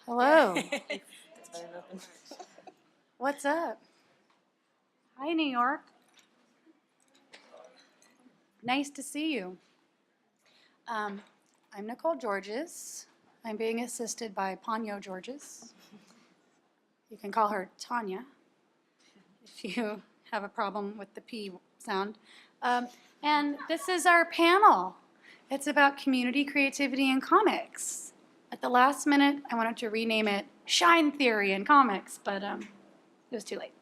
Hello. What's up? Hi, New York. Nice to see you. I'm Nicole Georges. I'm being assisted by Ponyo Georges. You can call her Tanya if you have a problem with the P sound. And this is our panel. It's about community, creativity, and comics. At the last minute, I wanted to rename it Shine Theory in Comics, but it was too late.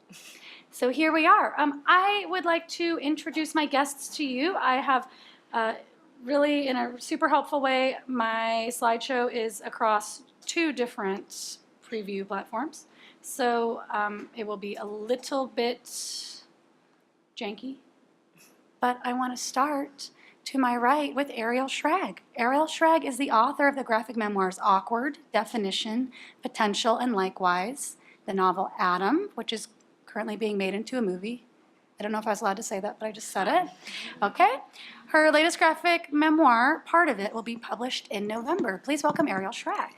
So here we are. I would like to introduce my guests to you. I have really, in a super helpful way, my slideshow is across 2 different preview platforms. So it will be a little bit janky. But I want to start to my right with Ariel Schrag. Ariel Schrag is the author of the graphic memoirs Awkward, Definition, Potential, and Likewise, the novel Adam, which is currently being made into a movie. I don't know if I was allowed to say that, but I just said it. Okay. Her latest graphic memoir, part of it, will be published in November. Please welcome Ariel Schrag.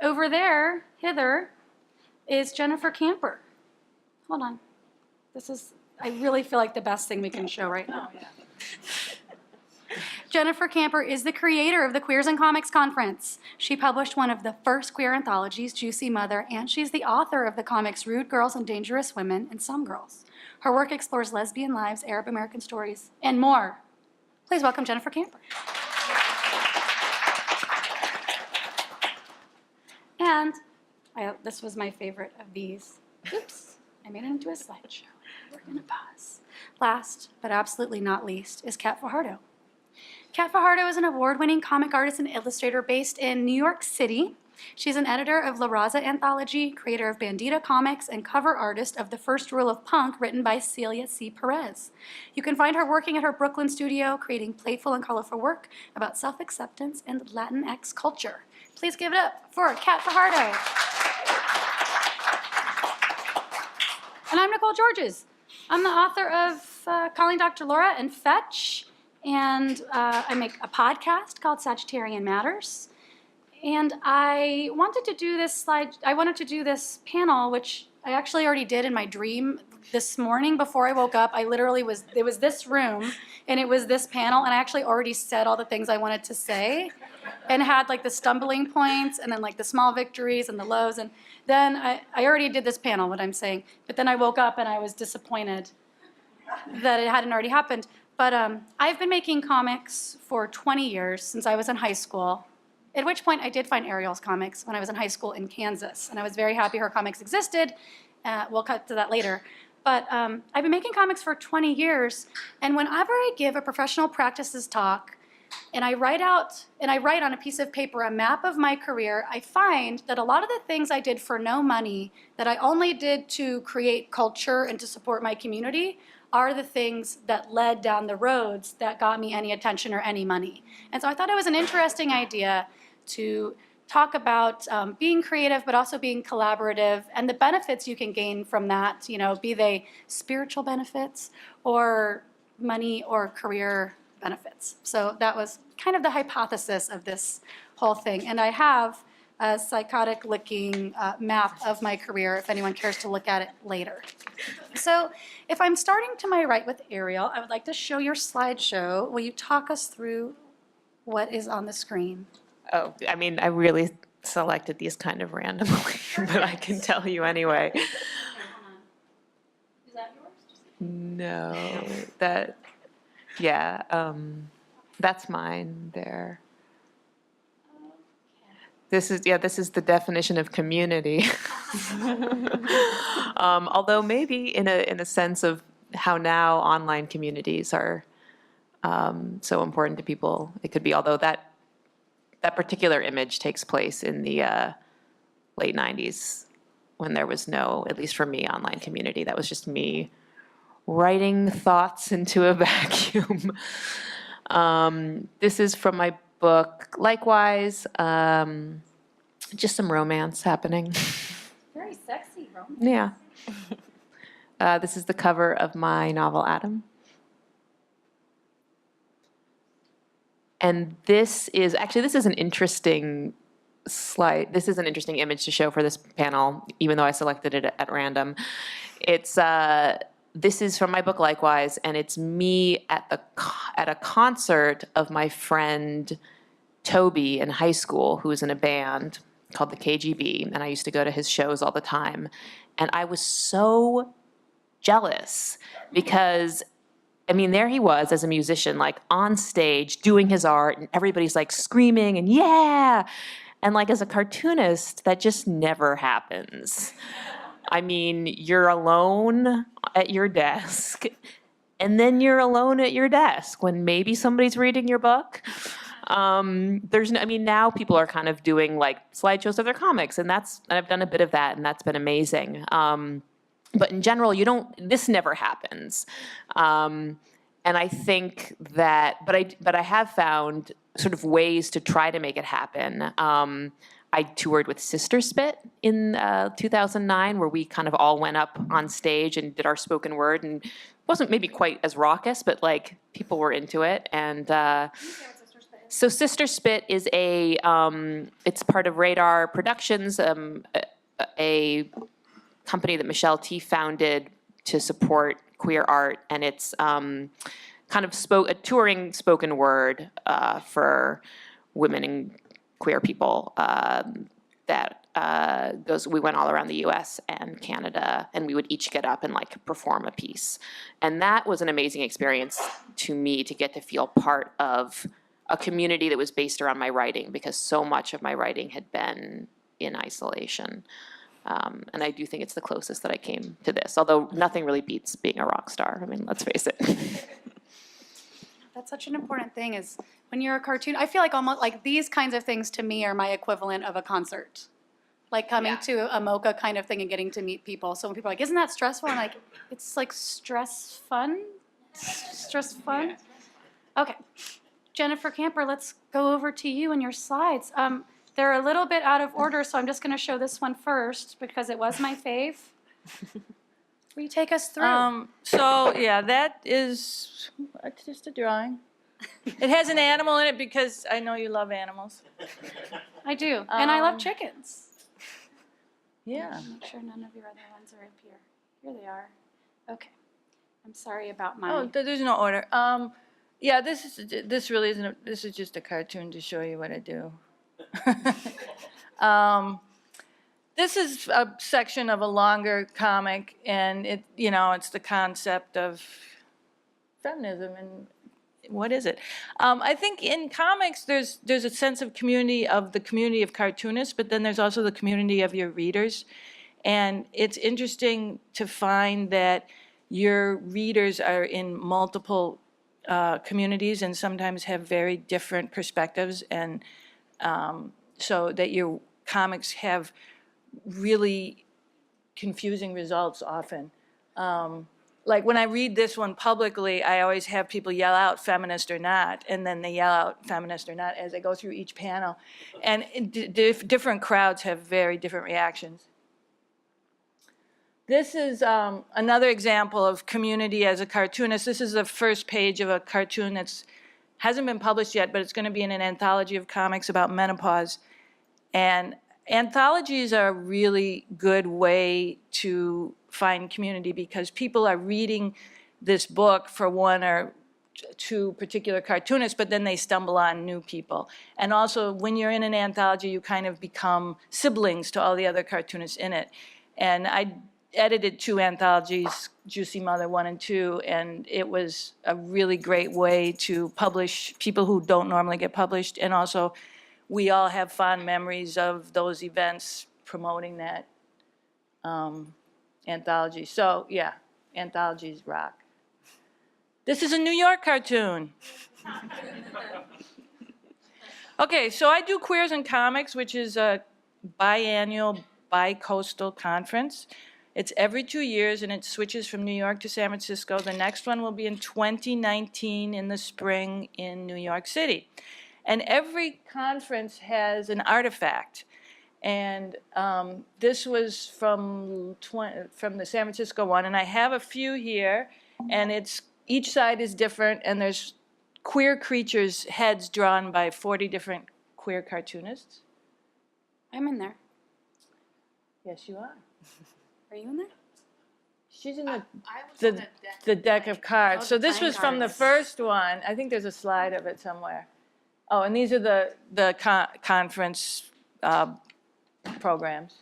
Over there, hither, is Jennifer Camper. Hold on. This is, I really feel like the best thing we can show right now. Jennifer Camper is the creator of the Queers in Comics Conference. She published one of the first queer anthologies, Juicy Mother, and she's the author of the comics Rude Girls and Dangerous Women and Some Girls. Her work explores lesbian lives, Arab American stories, and more. Please welcome Jennifer Camper. And this was my favorite of these. Oops, I made it into a slideshow. We're going to pause. Last, but absolutely not least, is Kat Fajardo. Kat Fajardo is an award-winning comic artist and illustrator based in New York City. She's an editor of La Raza Anthology, creator of Bandita Comics, and cover artist of The First Rule of Punk, written by Celia C. Perez. You can find her working at her Brooklyn studio, creating playful and colorful work about self-acceptance and Latinx culture. Please give it up for Kat Fajardo. And I'm Nicole Georges. I'm the author of Calling Dr. Laura and Fetch, and I make a podcast called Sagittarian Matters. And I wanted to do this panel, which I actually already did in my dream this morning before I woke up. It was this room, and it was this panel, and I actually already said all the things I wanted to say, and had like the stumbling points, and then like the small victories and the lows, and then I already did this panel, what I'm saying, but then I woke up and I was disappointed that it hadn't already happened. But I've been making comics for 20 years, since I was in high school, at which point I did find Ariel's comics when I was in high school in Kansas, and I was very happy her comics existed. We'll cut to that later. But I've been making comics for 20 years, and whenever I give a professional practices talk, and I write on a piece of paper a map of my career, I find that a lot of the things I did for no money, that I only did to create culture and to support my community, are the things that led down the roads that got me any attention or any money. And so I thought it was an interesting idea to talk about being creative, but also being collaborative, and the benefits you can gain from that, be they spiritual benefits or money or career benefits. So that was kind of the hypothesis of this whole thing. And I have a psychotic-looking map of my career, if anyone cares to look at it later. So if I'm starting to my right with Ariel, I would like to show your slideshow. Will you talk us through what is on the screen? Oh, I mean, I really selected these kind of randomly, but I can tell you anyway. Is that yours? No, that's mine there. This is the definition of community. Although maybe in a sense of how now online communities are so important to people, it could be, although that particular image takes place in the late 90s when there was no, at least for me, online community. That was just me writing thoughts into a vacuum. This is from my book, Likewise. Just some romance happening. Very sexy romance. Yeah. This is the cover of my novel, Adam. And this is an interesting slide. This is an interesting image to show for this panel, even though I selected it at random. It's this is from my book Likewise, and it's me at a concert of my friend Toby in high school, who was in a band called the KGB, and I used to go to his shows all the time. And I was so jealous because, I mean, there he was as a musician, like on stage doing his art, and everybody's like screaming and yeah. And like as a cartoonist, that just never happens. I mean, you're alone at your desk, and then you're alone at your desk when maybe somebody's reading your book. Now people are kind of doing like slideshows of their comics, and I've done a bit of that, and that's been amazing. But in general, this never happens. And I think that, but I have found sort of ways to try to make it happen. I toured with Sister Spit in 2009, where we kind of all went up on stage and did our spoken word, and it wasn't maybe quite as raucous, but like people were into it. And so Sister Spit is it's part of Radar Productions, a company that Michelle T founded to support queer art, and it's kind of a touring spoken word for women and queer people we went all around the U.S. and Canada, and we would each get up and like perform a piece. And that was an amazing experience to me, to get to feel part of a community that was based around my writing, because so much of my writing had been in isolation. And I do think it's the closest that I came to this, although nothing really beats being a rock star. I mean, let's face it. That's such an important thing, is when you're a cartoon, I feel like almost like these kinds of things to me are my equivalent of a concert. Like coming to a MoCA kind of thing and getting to meet people. So when people are like, isn't that stressful? I'm like, it's like stress fun? Stress fun? Okay. Jennifer Camper, let's go over to you and your slides. They're a little bit out of order, so I'm just going to show this one first because it was my fave. Will you take us through? That is just a drawing. It has an animal in it because I know you love animals. I do, and I love chickens. Yeah. Make sure none of your other ones are up here. Here they are. Okay. I'm sorry about my... Oh, there's no order. This really isn't. This is just a cartoon to show you what I do. This is a section of a longer comic, and it's the concept of feminism and what is it? I think in comics there's a sense of community, of the community of cartoonists, but then there's also the community of your readers, and it's interesting to find that your readers are in multiple communities and sometimes have very different perspectives, and so that your comics have really confusing results often. Like when I read this one publicly, I always have people yell out feminist or not, and then they yell out feminist or not as I go through each panel. And different crowds have very different reactions. This is another example of community as a cartoonist. This is the first page of a cartoon that hasn't been published yet, but it's going to be in an anthology of comics about menopause. And anthologies are a really good way to find community because people are reading this book for one or two particular cartoonists, but then they stumble on new people. And also, when you're in an anthology, you kind of become siblings to all the other cartoonists in it. And I edited 2 anthologies, Juicy Mother 1 and 2, and it was a really great way to publish people who don't normally get published, and also we all have fond memories of those events promoting that anthology. So, yeah, anthologies rock. This is a New York cartoon. Okay, so I do Queers in Comics, which is a biannual, bi-coastal conference. It's every 2 years, and it switches from New York to San Francisco. The next one will be in 2019 in the spring in New York City. And every conference has an artifact. And this was from the San Francisco one, and I have a few here, and each side is different, and there's queer creatures' heads drawn by 40 different queer cartoonists. I'm in there. Yes, you are. Are you in there? She's in the deck of cards. Oh, So the this was playing from the cards. first one. I think there's a slide of it somewhere. Oh, and these are the conference programs.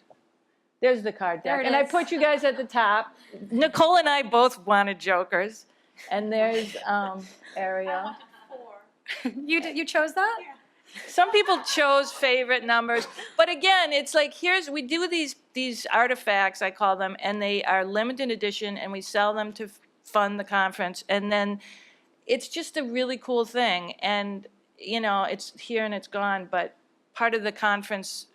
There's the card There deck. it And I is. put you guys at the top. Nicole and I both wanted jokers. And there's Ariel. You chose that? Some people chose favorite numbers, but again, it's like we do these artifacts, I call them, and they are limited edition, and we sell them to fund the conference, and then it's just a really cool thing, and it's here and it's gone, but part of the conference,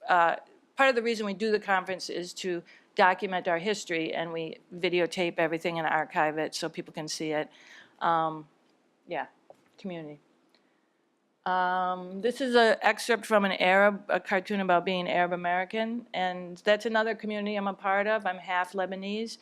part of the reason we do the conference is to document our history, and we videotape everything and archive it so people can see it. Yeah, community. This is an excerpt from a cartoon about being Arab American, and that's another community I'm a part of. I'm half Lebanese.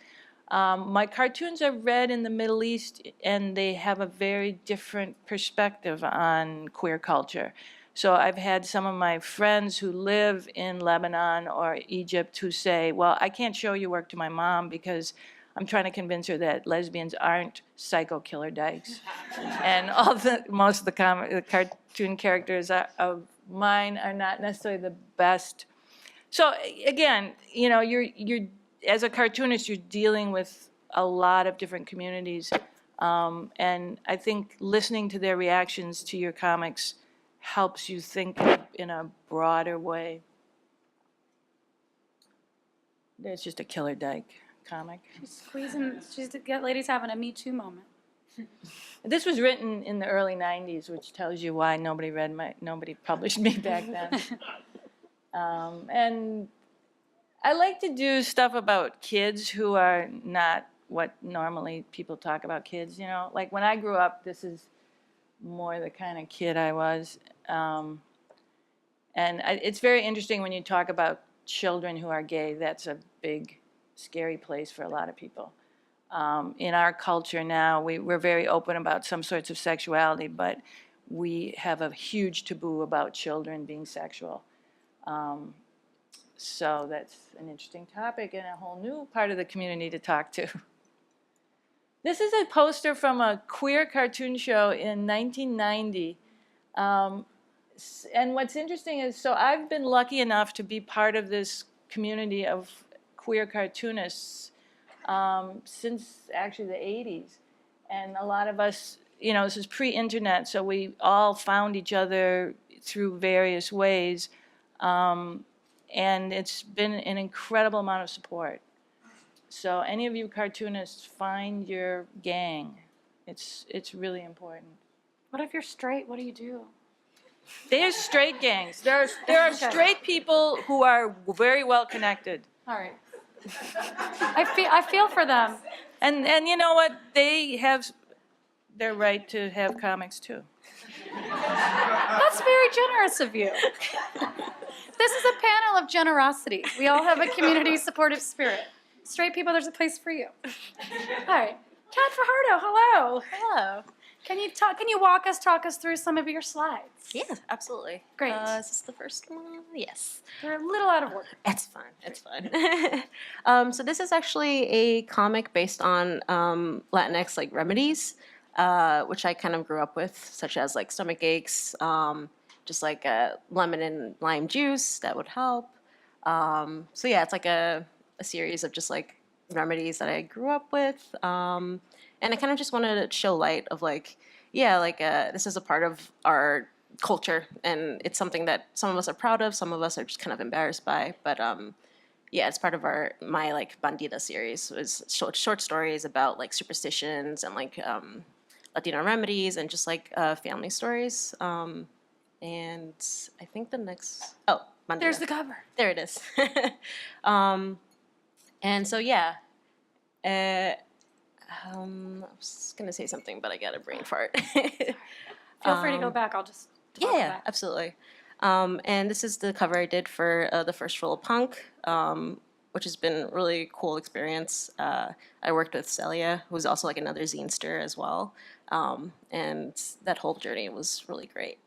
My cartoons are read in the Middle East, and they have a very different perspective on queer culture. So I've had some of my friends who live in Lebanon or Egypt who say, well, I can't show your work to my mom because I'm trying to convince her that lesbians aren't psycho killer dykes. And most of the cartoon characters of mine are not necessarily the best. So again, you're as a cartoonist, you're dealing with a lot of different communities. And I think listening to their reactions to your comics helps you think in a broader way. There's just a killer dyke comic. Get ladies having a Me Too moment. This was written in the early 90s, which tells you why nobody published me back then. And I like to do stuff about kids who are not what normally people talk about kids, Like when I grew up, this is more the kind of kid I was. It's very interesting when you talk about children who are gay. That's a big, scary place for a lot of people. In our culture now, we're very open about some sorts of sexuality, but we have a huge taboo about children being sexual. So that's an interesting topic and a whole new part of the community to talk to. This is a poster from a queer cartoon show in 1990. And what's interesting is, so I've been lucky enough to be part of this community of queer cartoonists since actually the 80s. And a lot of us, this is pre-internet, so we all found each other through various ways. And it's been an incredible amount of support. So any of you cartoonists, find your gang. It's really important. What if you're straight? What do you do? There's straight gangs. There are straight people who are very well connected. All right. I feel for them. And you know what? They have their right to have comics too. That's very generous of you. This is a panel of generosity. We all have a community supportive spirit. Straight people, there's a place for you. All right. Kat Fajardo, hello. Hello. Can you talk us through some of your slides? Yeah, absolutely. Great. Is this the first one? Yes. They're a little out of order. It's fun. It's fun. So this is actually a comic based on Latinx like remedies, which I kind of grew up with, such as like stomach aches, just like lemon and lime juice that would help. So yeah, it's like a series of just like remedies that I grew up with. And I kind of just wanted to show light of like, this is a part of our culture, and it's something that some of us are proud of, some of us are just kind of embarrassed by. But it's part of my like Bandita series. It was short stories about like superstitions and like Latino remedies and just like family stories. And I think the next Bandita. There's the cover. There it is. And so I was gonna say something, but I got a brain fart. Feel free to go back. I'll just talk back. Absolutely. And this is the cover I did for the first roll of Punk. which has been a really cool experience. I worked with Celia, who's also like another zinester as well, and that whole journey was really great.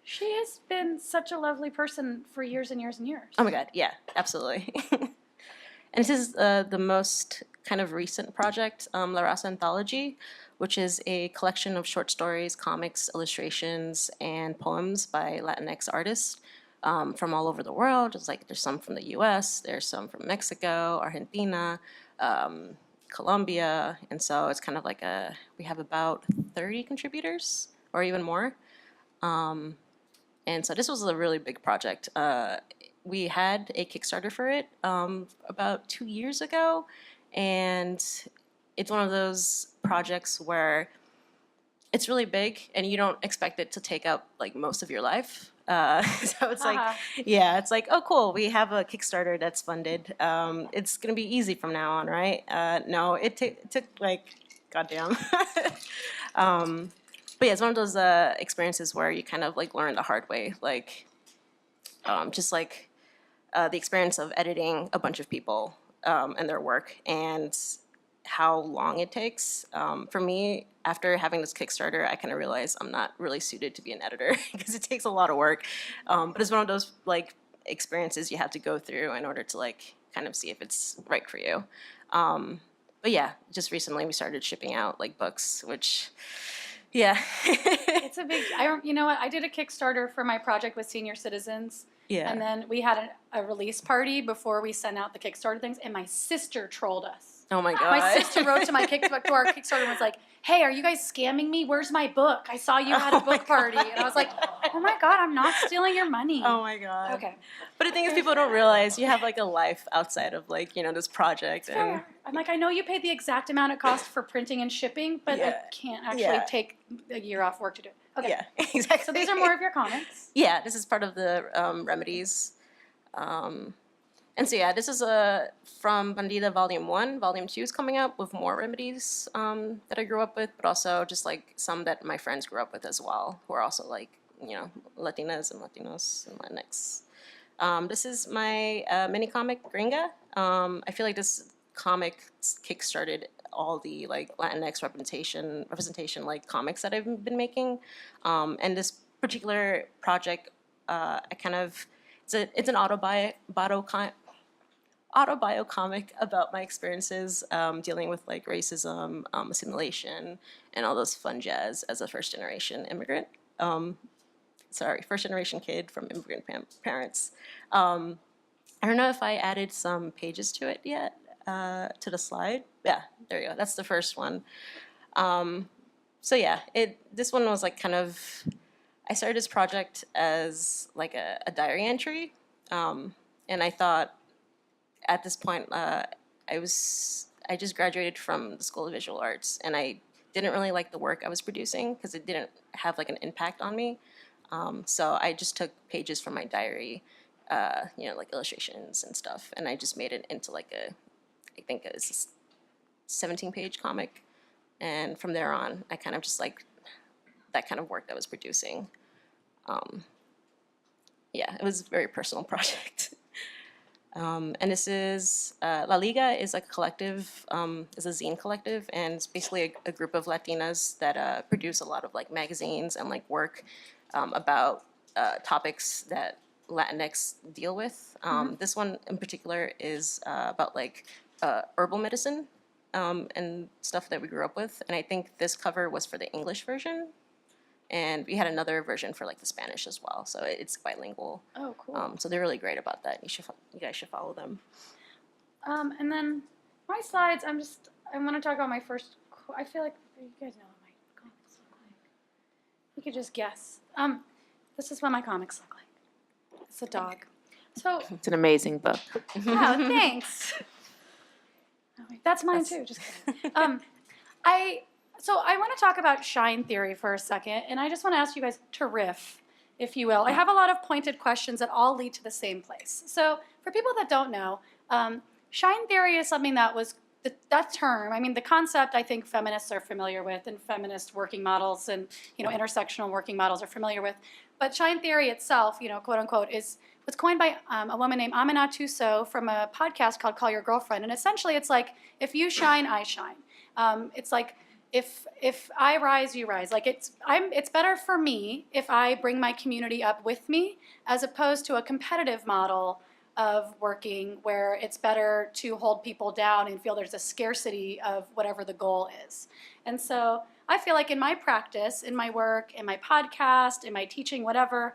She has been such a lovely person for years and years and years. Oh my God, yeah, absolutely. And this is the most kind of recent project, La Raza Anthology, which is a collection of short stories, comics, illustrations, and poems by Latinx artists from all over the world. It's like there's some from the US, there's some from Mexico, Argentina, Colombia, and so it's kind of like we have about 30 contributors or even more. And so this was a really big project. We had a Kickstarter for it about 2 years ago, and it's one of those projects where it's really big and you don't expect it to take up like most of your life. So it's like, yeah, it's like, oh, cool, we have a Kickstarter that's funded. It's gonna be easy from now on, right? No, it took like, goddamn. But yeah, it's one of those experiences where you kind of like learn the hard way, like just like the experience of editing a bunch of people and their work and how long it takes. For me, after having this Kickstarter, I kind of realized I'm not really suited to be an editor because it takes a lot of work. But it's one of those like experiences you have to go through in order to like kind of see if it's right for you. But yeah, just recently we started shipping out like books, which, yeah. It's a big, you know what, I did a Kickstarter for my project with senior citizens. Yeah. And then we had a release party before we sent out the Kickstarter things, and my sister trolled us. Oh my God. My sister wrote to our Kickstarter and was like, hey, are you guys scamming me? Where's my book? I saw you had a book party. And I was like, oh my God, I'm not stealing your money. Oh my God. Okay. But the thing is, people don't realize you have like a life outside of like, you know, this project. And I'm like, I know you paid the exact amount it cost for printing and shipping, but I Yeah. can't actually Yeah. take a year off work to do it. Okay. yeah, exactly. So these are more of your comics. Yeah, this is part of the Remedies. And so yeah, this is from Bandida Volume 1. Volume 2 is coming up with more Remedies that I grew up with, but also just like some that my friends grew up with as well, who are also like, you know, Latinas and Latinos and Latinx. This is my mini comic, Ringa. I feel like this comic kickstarted all the like Latinx representation like comics that I've been making. And this particular project, I kind of, it's an autobio comic about my experiences dealing with like racism, assimilation, and all those fun jazz as a first-generation immigrant. First-generation kid from immigrant parents. I don't know if I added some pages to it yet, to the slide. Yeah, there you go. That's the first one. So yeah, this one was like kind of, I started this project as like a diary entry, and I thought at this point I just graduated from the School of Visual Arts, and I didn't really like the work I was producing because it didn't have like an impact on me. So I just took pages from my diary, you know, like illustrations and stuff, and I just made it into like I think it was a 17-page comic, and from there on, I kind of just like that kind of work that I was producing. Yeah, it was a very personal project. And this is, La Liga is like a collective, is a zine collective, and it's basically a group of Latinas that produce a lot of like magazines and like work about topics that Latinx deal with. This one in particular is about like herbal medicine and stuff that we grew up with, and I think this cover was for the English version. And we had another version for like the Spanish as well, so it's bilingual. Oh, cool. So they're really great about that. You guys should follow them. And then my slides, I want to talk about my first, I feel like you guys know what my comics look like. You could just guess. This is what my comics look like. It's a dog. So, It's an amazing book. oh, thanks. Oh, wait, that's mine too, just kidding. So I want to talk about shine theory for a second, and I just want to ask you guys to riff, if you will. I have a lot of pointed questions that all lead to the same place. So for people that don't know, shine theory is something that was, that term, I mean, the concept I think feminists are familiar with, and feminist working models and, you know, intersectional working models are familiar with. But shine theory itself, you know, quote unquote, was was coined by a woman named Amina Tuso from a podcast called Call Your Girlfriend. And essentially it's like, if you shine, I shine. It's like, if I rise, you rise. Like it's better for me if I bring my community up with me, as opposed to a competitive model of working where it's better to hold people down and feel there's a scarcity of whatever the goal is. And so I feel like in my practice, in my work, in my podcast, in my teaching, whatever,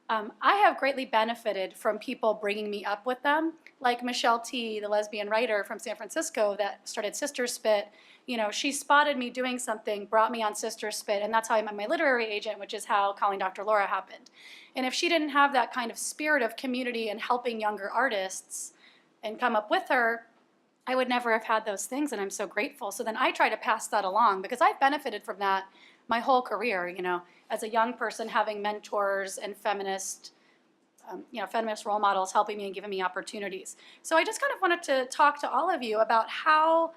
I have greatly benefited from people bringing me up with them, like Michelle T., the lesbian writer from San Francisco that started Sister Spit. You know, she spotted me doing something, brought me on Sister Spit, and that's how I met my literary agent, which is how Calling Dr. Laura happened. And if she didn't have that kind of spirit of community and helping younger artists and come up with her, I would never have had those things, and I'm so grateful. So then I try to pass that along, because I've benefited from that my whole career, you know, as a young person, having mentors and feminist role models helping me and giving me opportunities. So I just kind of wanted to talk to all of you about how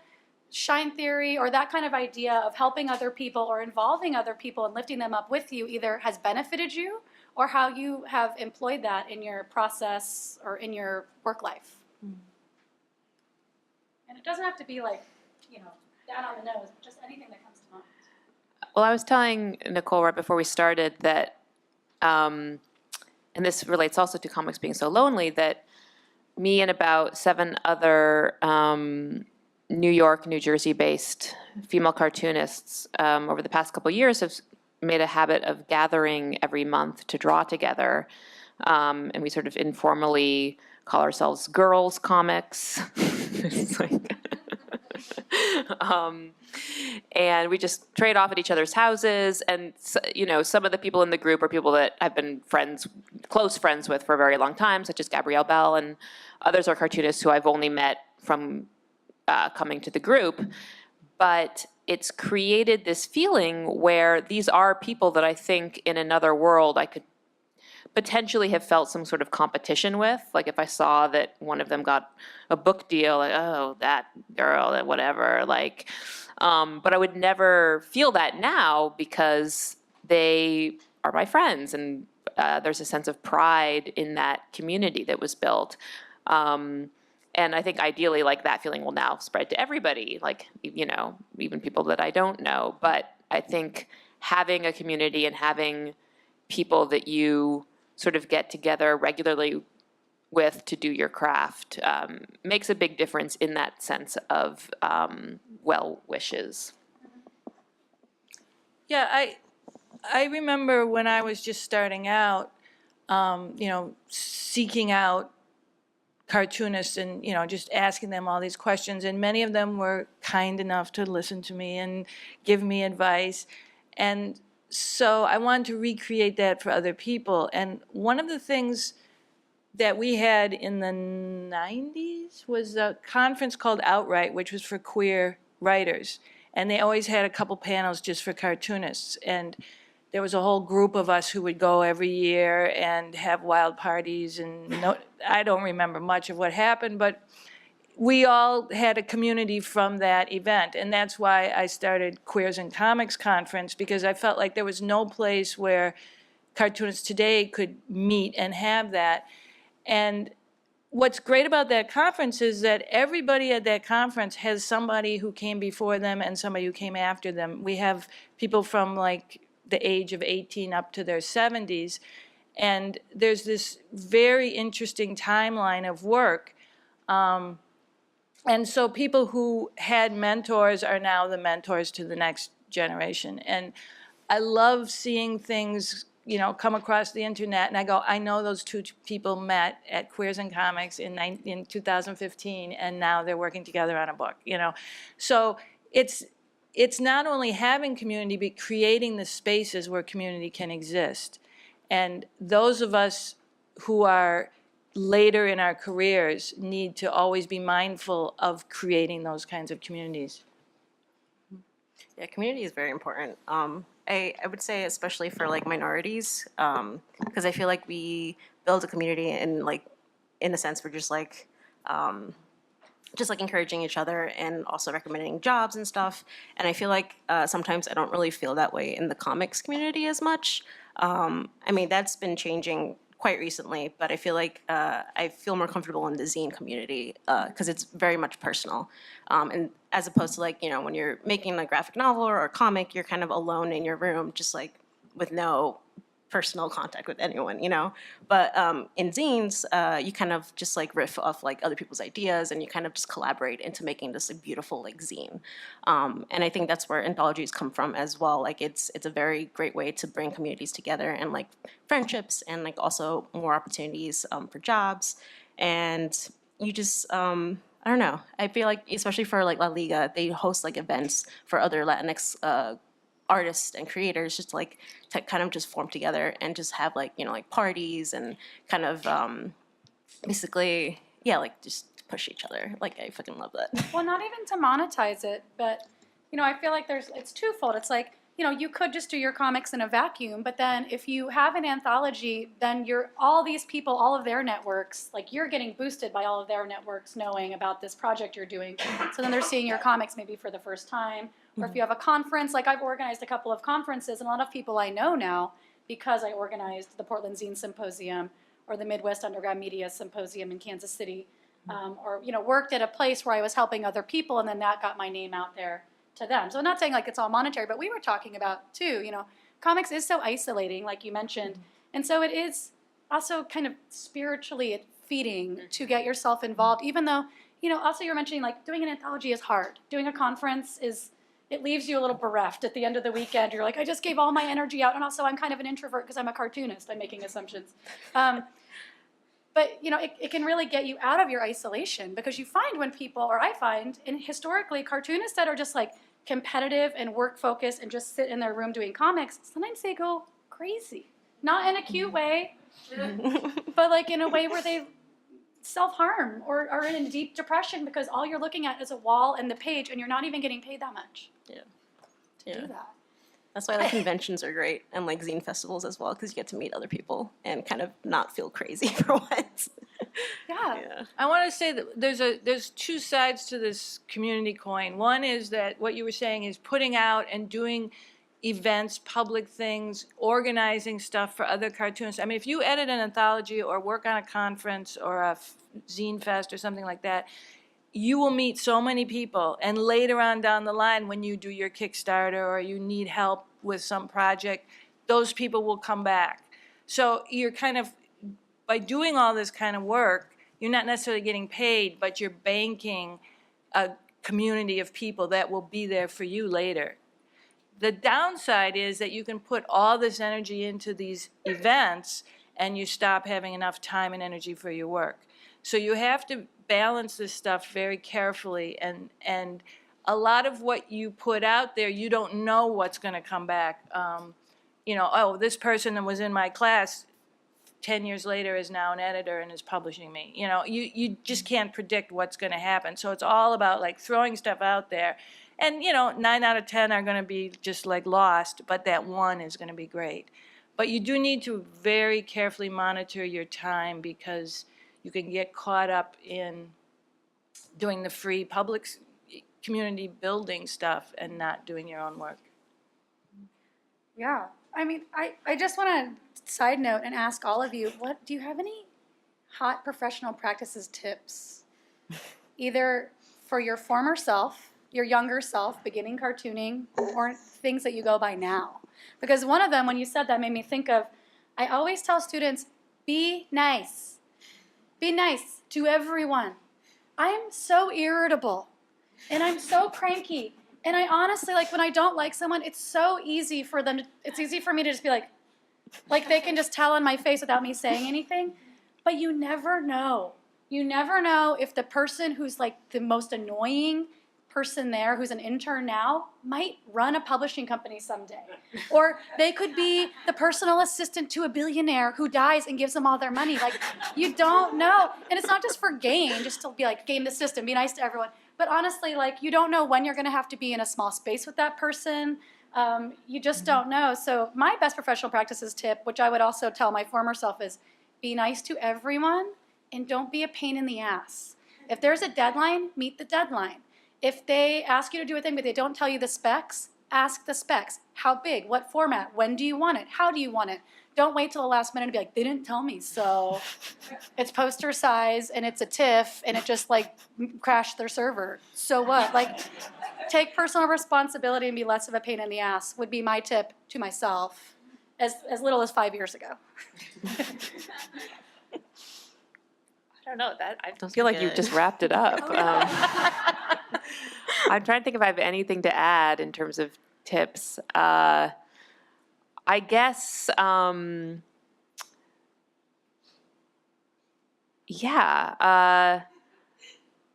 shine theory, or that kind of idea of helping other people or involving other people and lifting them up with you, either has benefited you or how you have employed that in your process or in your work life. And it doesn't have to be like, you know, down on the nose, but just anything that comes to mind. Well, I was telling Nicole right before we started that, and this relates also to comics being so lonely, that me and about 7 other New York, New Jersey-based female cartoonists over the past couple of years have made a habit of gathering every month to draw together. And we sort of informally call ourselves Girls Comics. It's like and we just trade off at each other's houses. And, you know, some of the people in the group are people that I've been close friends with for a very long time, such as Gabrielle Bell, and others are cartoonists who I've only met from coming to the group. But it's created this feeling where these are people that I think in another world I could potentially have felt some sort of competition with. Like if I saw that one of them got a book deal, like, oh, that girl, that whatever, like, but I would never feel that now because they are my friends, and there's a sense of pride in that community that was built. And I think ideally, like, that feeling will now spread to everybody, like, you know, even people that I don't know. But I think having a community and having people that you sort of get together regularly with to do your craft makes a big difference in that sense of well wishes. Yeah, I remember when I was just starting out, you know, seeking out cartoonists and, you know, just asking them all these questions. And many of them were kind enough to listen to me and give me advice. And so I wanted to recreate that for other people. And one of the things that we had in the 90s was a conference called Outright, which was for queer writers. And they always had a couple panels just for cartoonists. And there was a whole group of us who would go every year and have wild parties. And I don't remember much of what happened, but we all had a community from that event. And that's why I started Queers in Comics Conference, because I felt like there was no place where cartoonists today could meet and have that. And what's great about that conference is that everybody at that conference has somebody who came before them and somebody who came after them. We have people from like the age of 18 up to their 70s. And there's this very interesting timeline of work. And so people who had mentors are now the mentors to the next generation. And I love seeing things, you know, come across the internet, and I go, I know those two people met at Queers in Comics in 2015, and now they're working together on a book, you know. So it's not only having community, but creating the spaces where community can exist. And those of us who are later in our careers need to always be mindful of creating those kinds of communities. Yeah, community is very important. I would say especially for like minorities, because I feel like we build a community and like, in a sense, we're just like encouraging each other and also recommending jobs and stuff. And I feel like sometimes I don't really feel that way in the comics community as much. I mean, that's been changing quite recently, but I feel like I feel more comfortable in the zine community because it's very much personal. And as opposed to like, when you're making a graphic novel or a comic, you're kind of alone in your room, just like with no personal contact with anyone, But in zines, you kind of just like riff off like other people's ideas, and you kind of just collaborate into making this like beautiful like zine. And I think that's where anthologies come from as well. Like it's a very great way to bring communities together and like friendships, and like also more opportunities for jobs. And you just I don't know. I feel like especially for like La Liga, they host like events for other Latinx artists and creators just like to kind of just form together and just have like like parties and kind of basically like just push each other. Like I fucking love that. Well, not even to monetize it, but I feel like it's twofold. It's like you could just do your comics in a vacuum, but then if you have an anthology, then all these people, all of their networks, like you're getting boosted by all of their networks knowing about this project you're doing. So then they're seeing your comics maybe for the first time. Or if you have a conference, like I've organized a couple of conferences, and a lot of people I know now because I organized the Portland Zine Symposium or the Midwest Undergrad Media Symposium in Kansas City, or worked at a place where I was helping other people, and then that got my name out there to them. So I'm not saying like it's all monetary, but we were talking about too, comics is so isolating, like you mentioned, and so it is also kind of spiritually feeding to get yourself involved, even though, also you're mentioning like doing an anthology is hard. Doing a conference it leaves you a little bereft at the end of the weekend. You're like, I just gave all my energy out, and also I'm kind of an introvert because I'm a cartoonist. I'm making assumptions. But, it can really get you out of your isolation, because you find when people, or I find, and historically, cartoonists that are just like competitive and work focused and just sit in their room doing comics, sometimes they go crazy. Not in a cute way, but like in a way where they self-harm or are in deep depression because all you're looking at is a wall and the page, and you're not even getting paid that much to do that. That's why like conventions are great, and like zine festivals as well, because you get to meet other people and kind of not feel crazy for once. Yeah. I want to say that there's two sides to this community coin. One is that what you were saying is putting out and doing events, public things, organizing stuff for other cartoonists. I mean, if you edit an anthology or work on a conference or a zine fest or something like that, you will meet so many people. And later on down the line, when you do your Kickstarter or you need help with some project, those people will come back. So you're kind of, by doing all this kind of work, you're not necessarily getting paid, but you're banking a community of people that will be there for you later. The downside is that you can put all this energy into these events and you stop having enough time and energy for your work. So you have to balance this stuff very carefully, and a lot of what you put out there, you don't know what's going to come back. This person that was in my class 10 years later is now an editor and is publishing me. You just can't predict what's going to happen. So it's all about like throwing stuff out there. And, 9 out of 10 are going to be just like lost, but that one is going to be great. But you do need to very carefully monitor your time, because you can get caught up in doing the free public community building stuff and not doing your own work. Yeah. I mean, I just want to side note and ask all of you, do you have any hot professional practices tips? Either for your former self, your younger self, beginning cartooning, or things that you go by now? Because one of them, when you said that, made me think of, I always tell students, be nice. Be nice to everyone. I am so irritable, and I'm so cranky. And I honestly, like, when I don't like someone, it's so easy for them, it's easy for me to just be like they can just tell on my face without me saying anything. But you never know. You never know if the person who's like the most annoying person there, who's an intern now, might run a publishing company someday. Or they could be the personal assistant to a billionaire who dies and gives them all their money. Like, you don't know. And it's not just for gain, just to be like, game the system, be nice to everyone. But honestly, like, you don't know when you're going to have to be in a small space with that person. You just don't know. So my best professional practices tip, which I would also tell my former self, is be nice to everyone and don't be a pain in the ass. If there's a deadline, meet the deadline. If they ask you to do a thing but they don't tell you the specs, Ask the specs. How big? What format? When do you want it? How do you want it? Don't wait till the last minute and be like, they didn't tell me, so it's poster size and it's a TIFF and it just like crashed their server. So what? Like, take personal responsibility and be less of a pain in the ass would be my tip to myself as little as 5 years ago. I don't know that. I I feel like you've just wrapped it up. I'm trying to think if I have anything to add in terms of tips. I guess, I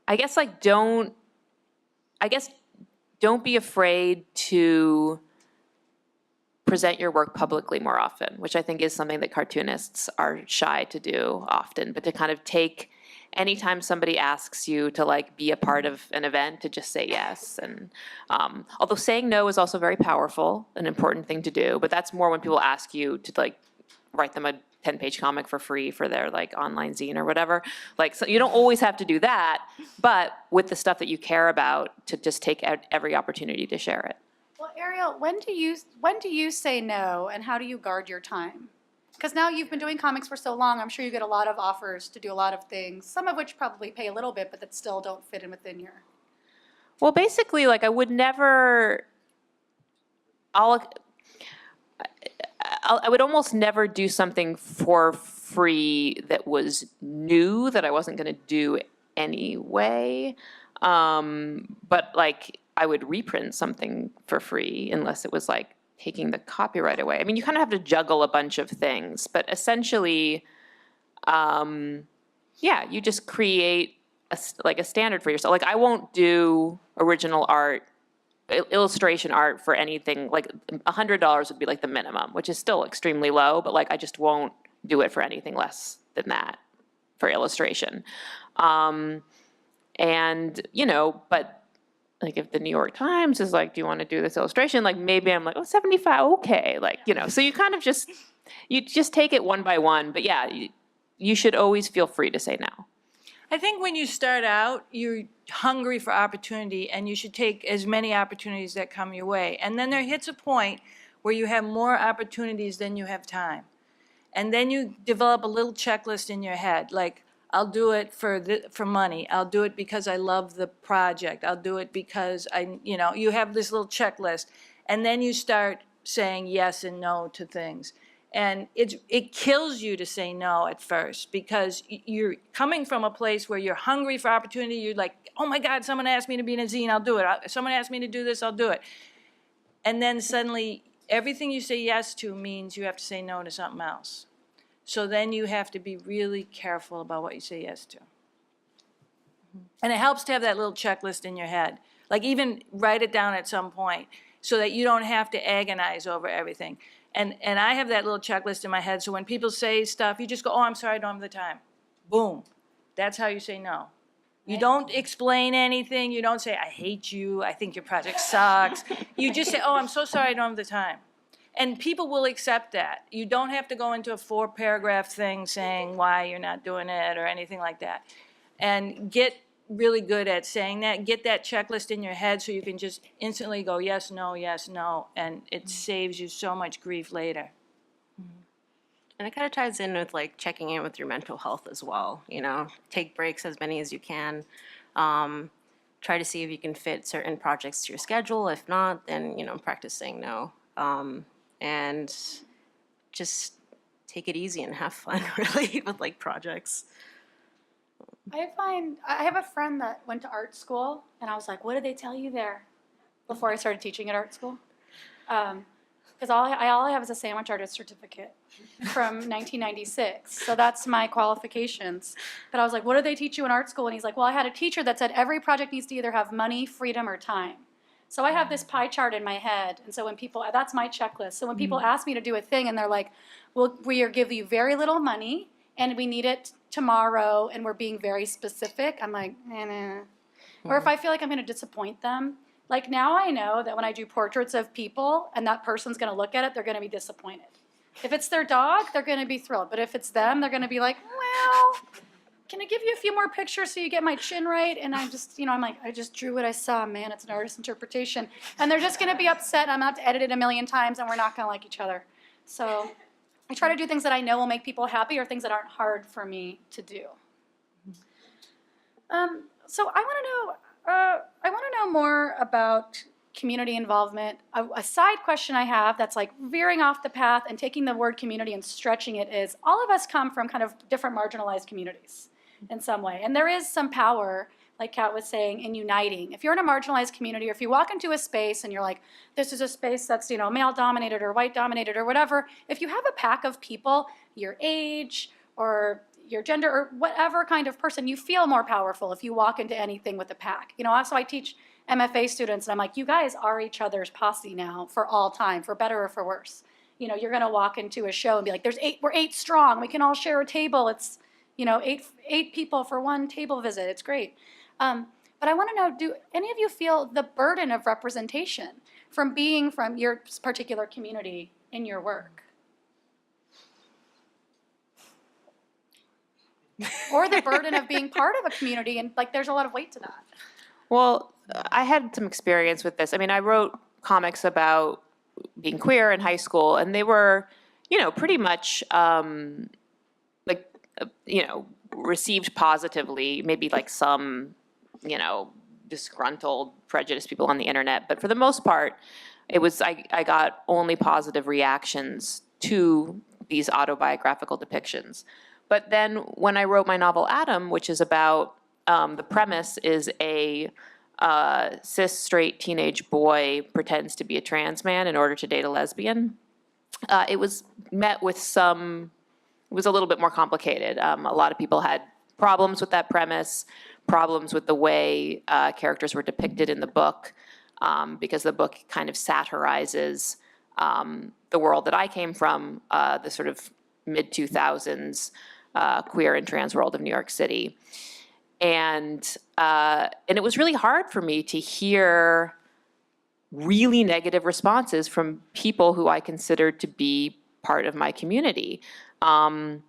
guess like don't be afraid to present your work publicly more often, which I think is something that cartoonists are shy to do often, but to kind of take anytime somebody asks you to like be a part of an event, to just say yes. And although saying no is also very powerful, an important thing to do, but that's more when people ask you to like write them a 10-page comic for free for their like online zine or whatever. Like, so you don't always have to do that, but with the stuff that you care about, to just take every opportunity to share it. Well, Ariel, when do you say no, and how do you guard your time? Because now you've been doing comics for so long, I'm sure you get a lot of offers to do a lot of things, some of which probably pay a little bit, but that still don't fit in within your. Well, basically, like I would almost never do something for free that was new that I wasn't going to do anyway. But like I would reprint something for free unless it was like taking the copyright away. I mean, you kind of have to juggle a bunch of things, but essentially, you just create a standard for yourself. Like I won't do original art, illustration art for anything, like $100 would be like the minimum, which is still extremely low, but like I just won't do it for anything less than that for illustration. And, but like if the New York Times is like, do you want to do this illustration? Like maybe I'm like, 75, okay. Like, so you kind of just take it one by one. But yeah, you should always feel free to say no. I think when you start out, you're hungry for opportunity, and you should take as many opportunities that come your way. And then there hits a point where you have more opportunities than you have time. And then you develop a little checklist in your head, like, I'll do it for money. I'll do it because I love the project. I'll do it because you have this little checklist. And then you start saying yes and no to things. And it kills you to say no at first, because you're coming from a place where you're hungry for opportunity. You're like, oh my God, someone asked me to be in a zine, I'll do it. Someone asked me to do this, I'll do it. And then suddenly everything you say yes to means you have to say no to something else. So then you have to be really careful about what you say yes to. And it helps to have that little checklist in your head. Like even write it down at some point so that you don't have to agonize over everything. And I have that little checklist in my head, so when people say stuff, you just go, oh, I'm sorry, I don't have the time. Boom. That's how you say no. You don't explain anything. You don't say, I hate you, I think your project sucks. You just say, oh, I'm so sorry, I don't have the time. And people will accept that. You don't have to go into a 4-paragraph thing saying why you're not doing it or anything like that. And get really good at saying that. Get that checklist in your head so you can just instantly go yes, no, and it saves you so much grief later. And it kind of ties in with like checking in with your mental health as well. Take breaks, as many as you can. Try to see if you can fit certain projects to your schedule. If not, then practice saying no. And just take it easy and have fun, really, with like projects. I have a friend that went to art school, and I was like, what did they tell you there before I started teaching at art school? Because all I have is a sandwich artist certificate from 1996, so that's my qualifications. But I was like, what did they teach you in art school? And he's like, well, I had a teacher that said every project needs to either have money, freedom, or time. So I have this pie chart in my head, and so when people, that's my checklist. So when people ask me to do a thing, and they're like, well, we are giving you very little money, and we need it tomorrow, and we're being very specific, I'm like, nah. Or if I feel like I'm going to disappoint them, like now I know that when I do portraits of people, and that person's going to look at it, they're going to be disappointed. If it's their dog, they're going to be thrilled. But if it's them, they're going to be like, well, can I give you a few more pictures so you get my chin right? And I'm just, I'm like, I just drew what I saw, man. It's an artist's interpretation. And they're just going to be upset. I'm going to have to edit it a million times, and we're not going to like each other. So I try to do things that I know will make people happy or things that aren't hard for me to do. So I want to know more about community involvement. A side question I have that's like veering off the path and taking the word community and stretching it is, all of us come from kind of different marginalized communities in some way. And there is some power, like Kat was saying, in uniting. If you're in a marginalized community, or if you walk into a space and you're like, this is a space that's, male-dominated or white-dominated or whatever, if you have a pack of people, your age or your gender or whatever kind of person, you feel more powerful if you walk into anything with a pack. Also I teach MFA students, and I'm like, you guys are each other's posse now for all time, for better or for worse. You're going to walk into a show and be like, we're 8 strong. We can all share a table. It's, 8 people for one table visit. It's great. But I want to know, do any of you feel the burden of representation from being from your particular community in your work? Or the burden of being part of a community, and like there's a lot of weight to that. Well, I had some experience with this. I mean, I wrote comics about being queer in high school, and they were, pretty much received positively, maybe like some, disgruntled, prejudiced people on the internet. But for the most part, it was, I got only positive reactions to these autobiographical depictions. But then when I wrote my novel Adam, which is about, the premise is a cis straight teenage boy pretends to be a trans man in order to date a lesbian, it was met with it was a little bit more complicated. A lot of people had problems with that premise, problems with the way characters were depicted in the book, because the book kind of satirizes the world that I came from, the sort of mid-2000s queer and trans world of New York City. And it was really hard for me to hear really negative responses from people who I considered to be part of my community. When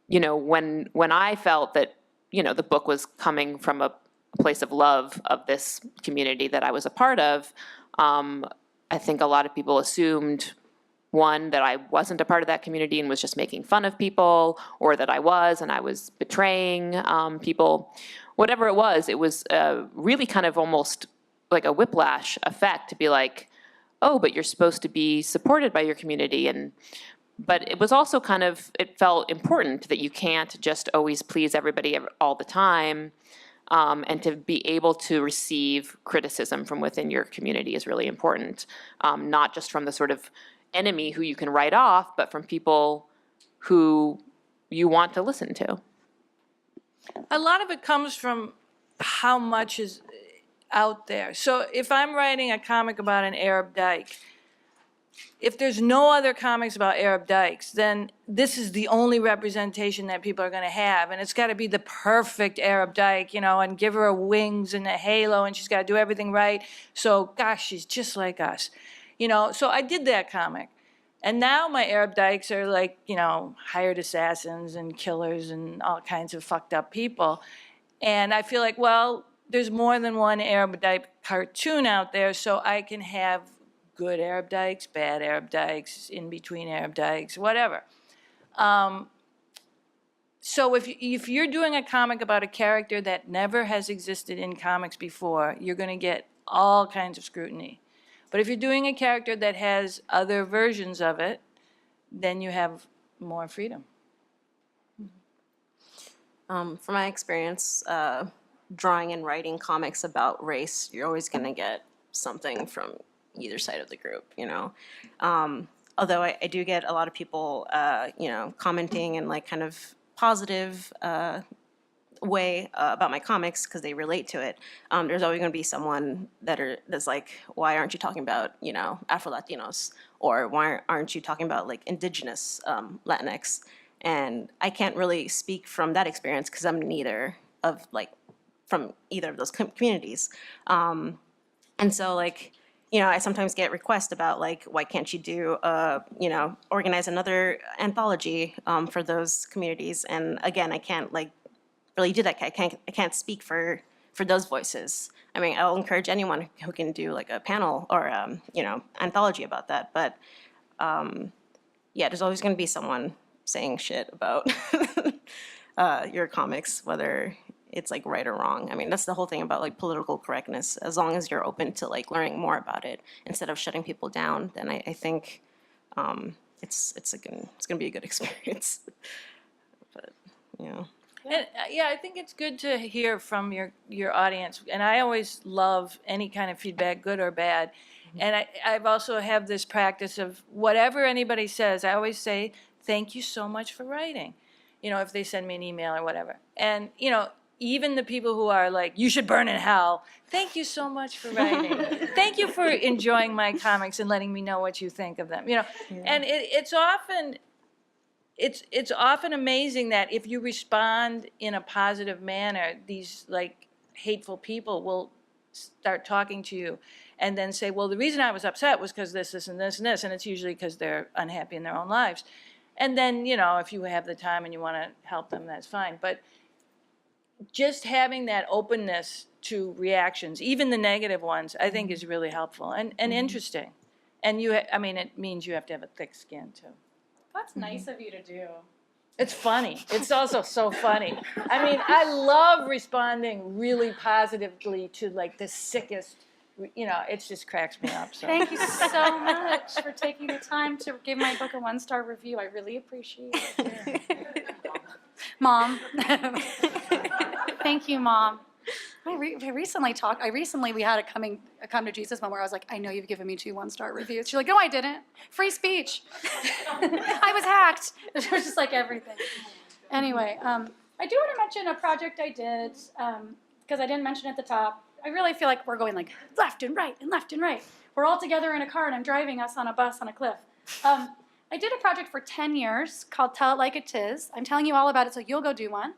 I felt that, the book was coming from a place of love of this community that I was a part of, I think a lot of people assumed, one, that I wasn't a part of that community and was just making fun of people, or that I was and I was betraying people. Whatever it was really kind of almost like a whiplash effect to be like, oh, but you're supposed to be supported by your community. But it was also it felt important that you can't just always please everybody all the time. And to be able to receive criticism from within your community is really important, not just from the sort of enemy who you can write off, but from people who you want to listen to. A lot of it comes from how much is out there. So if I'm writing a comic about an Arabdyke, if there's no other comics about Arabdykes, then this is the only representation that people are going to have. And it's got to be the perfect Arabdyke, and give her wings and a halo, and she's got to do everything right. So, gosh, she's just like us. So I did that comic. And now my Arabdykes are like, hired assassins and killers and all kinds of fucked up people. And I feel like, well, there's more than one Arabdyke cartoon out there, so I can have good Arabdykes, bad Arabdykes, in between Arabdykes, whatever. So if you're doing a comic about a character that never has existed in comics before, you're going to get all kinds of scrutiny. But if you're doing a character that has other versions of it, then you have more freedom. From my experience, drawing and writing comics about race, you're always going to get something from either side of the group, Although I do get a lot of people, commenting in like kind of positive way about my comics because they relate to it. There's always going to be someone that's like, why aren't you talking about, Afro-Latinos? Or why aren't you talking about like indigenous Latinx? And I can't really speak from that experience because I'm neither of from either of those communities. And so I sometimes get requests about why can't you do, organize another anthology for those communities? And again, I can't really do that. I can't speak for those voices. I mean, I'll encourage anyone who can do like a panel or anthology about that. But yeah, there's always going to be someone saying shit about your comics, whether it's like right or wrong. I mean, that's the whole thing about like political correctness. As long as you're open to like learning more about it instead of shutting people down, then I think it's gonna be a good experience. But yeah. And, yeah, I think it's good to hear from your audience, and I always love any kind of feedback, good or bad. And I've also have this practice of whatever anybody says, I always say, thank you so much for writing, if they send me an email or whatever. And, even the people who are like, you should burn in hell, thank you so much for writing. Thank you for enjoying my comics and letting me know what you think of them, And it's often amazing that if you respond in a positive manner, these like hateful people will start talking to you and then say, well, the reason I was upset was because this, and this, and this, and it's usually because they're unhappy in their own lives. And then, if you have the time and you want to help them, that's fine. But just having that openness to reactions, even the negative ones, I think is really helpful and interesting. And it means you have to have a thick skin too. That's nice of you to do. It's funny. It's also so funny. I love responding really positively to like the sickest, it just cracks me up. So. Thank you so much for taking the time to give my book a 1-star review. I really appreciate it. Mom. Thank you, Mom. We had a come to Jesus moment where I was like, I know you've given me 2 1-star reviews. She's like, no, I didn't. Free speech. I was hacked. It was just like everything. Anyway, I do want to mention a project I did, because I didn't mention it at the top. I really feel like we're going like left and right and left and right. We're all together in a car and I'm driving us on a bus on a cliff. I did a project for 10 years called Tell It Like It Tis. I'm telling you all about it, so you'll go do one.